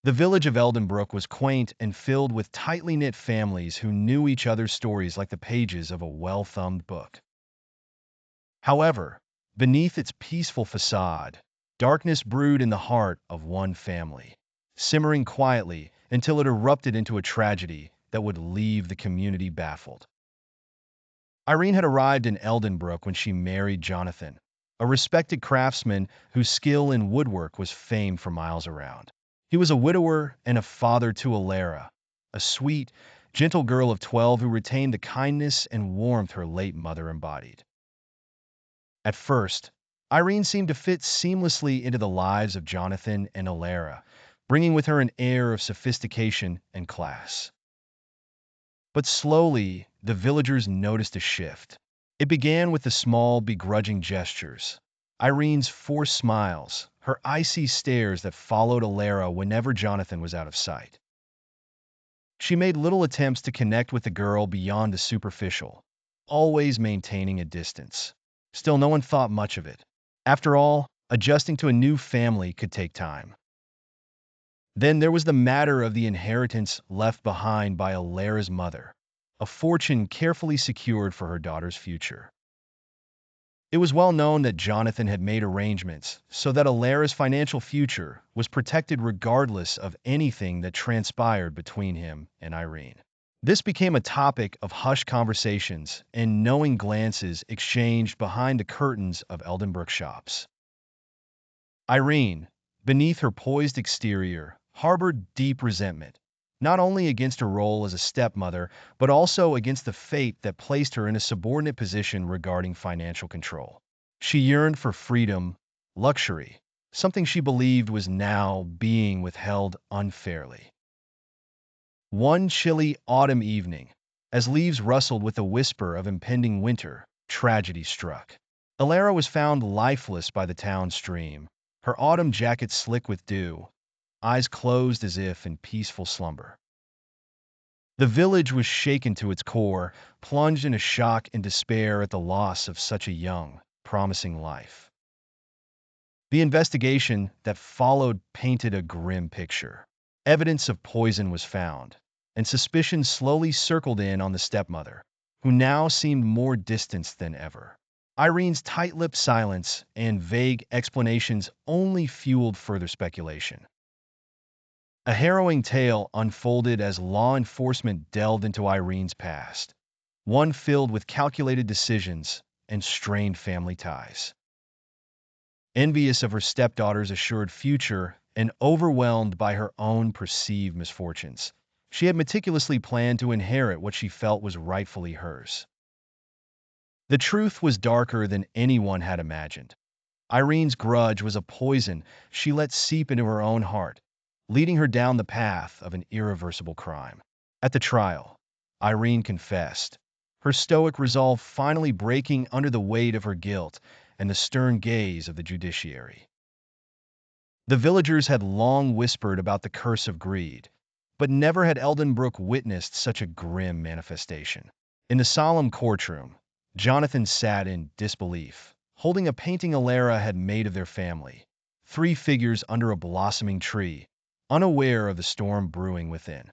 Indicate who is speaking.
Speaker 1: The village of Eldenbrook was quaint and filled with tightly knit families who knew each other's stories like the pages of a well-thumbed book. However, beneath its peaceful facade, darkness brewed in the heart of one family, simmering quietly until it erupted into a tragedy that would leave the community baffled. Irene had arrived in Eldenbrook when she married Jonathan, a respected craftsman whose skill in woodwork was famed for miles around. He was a widower and a father to Elara, a sweet, gentle girl of 12 who retained the kindness and warmth her late mother embodied. At first, Irene seemed to fit seamlessly into the lives of Jonathan and Elara, bringing with her an air of sophistication and class. But slowly, the villagers noticed a shift. It began with the small, begrudging gestures. Irene's forced smiles, her icy stares that followed Elara whenever Jonathan was out of sight. She made little attempts to connect with the girl beyond the superficial, always maintaining a distance. Still, no one thought much of it. After all, adjusting to a new family could take time. Then there was the matter of the inheritance left behind by Elara's mother, a fortune carefully secured for her daughter's future. It was well known that Jonathan had made arrangements so that Elara's financial future was protected regardless of anything that transpired between him and Irene. This became a topic of hushed conversations and knowing glances exchanged behind the curtains of Eldenbrook shops. Irene, beneath her poised exterior, harbored deep resentment, not only against her role as a stepmother, but also against the fate that placed her in a subordinate position regarding financial control. She yearned for freedom, luxury, something she believed was now being withheld unfairly. One chilly autumn evening, as leaves rustled with a whisper of impending winter, tragedy struck. Elara was found lifeless by the town stream, her autumn jacket slick with dew, eyes closed as if in peaceful slumber. The village was shaken to its core, plunged in a shock and despair at the loss of such a young, promising life. The investigation that followed painted a grim picture. Evidence of poison was found, and suspicion slowly circled in on the stepmother, who now seemed more distant than ever. Irene's tight-lipped silence and vague explanations only fueled further speculation. A harrowing tale unfolded as law enforcement delved into Irene's past, one filled with calculated decisions and strained family ties. Envious of her stepdaughter's assured future and overwhelmed by her own perceived misfortunes, she had meticulously planned to inherit what she felt was rightfully hers. The truth was darker than anyone had imagined. Irene's grudge was a poison she let seep into her own heart, leading her down the path of an irreversible crime. At the trial, Irene confessed, her stoic resolve finally breaking under the weight of her guilt and the stern gaze of the judiciary. The villagers had long whispered about the curse of greed, but never had Eldenbrook witnessed such a grim manifestation. In the solemn courtroom, Jonathan sat in disbelief, holding a painting Elara had made of their family, three figures under a blossoming tree, unaware of the storm brewing within.